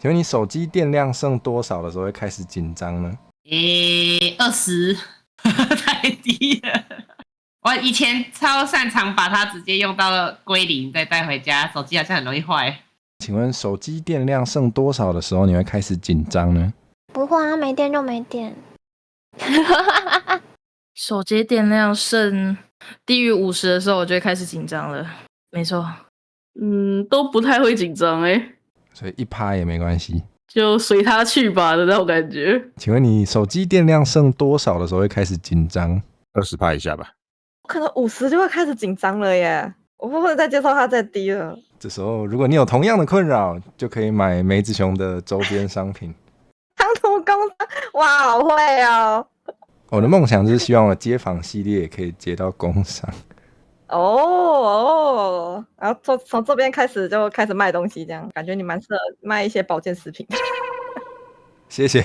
请问你手机电量剩多少的时候会开始紧张呢？20，太低了。我以前超擅长把它直接用到归零，再带回家，手机好像很容易坏。请问手机电量剩多少的时候你会开始紧张呢？不会啊，没电就没电。手机电量剩低于50的时候，我就会开始紧张了。没错，都不太会紧张所以1%也没关系。就随他去吧的那种感觉。请问你手机电量剩多少的时候会开始紧张？20%以下吧。可能50就会开始紧张了耶，我不会再接受它再低了。这时候如果你有同样的困扰，就可以买梅子熊的周边商品。长途工商，哇，好会哦！我的梦想就是希望我的街访系列也可以接到工商。然后从这边开始就开始卖东西，这样感觉你蛮适合卖一些保健食品。谢谢。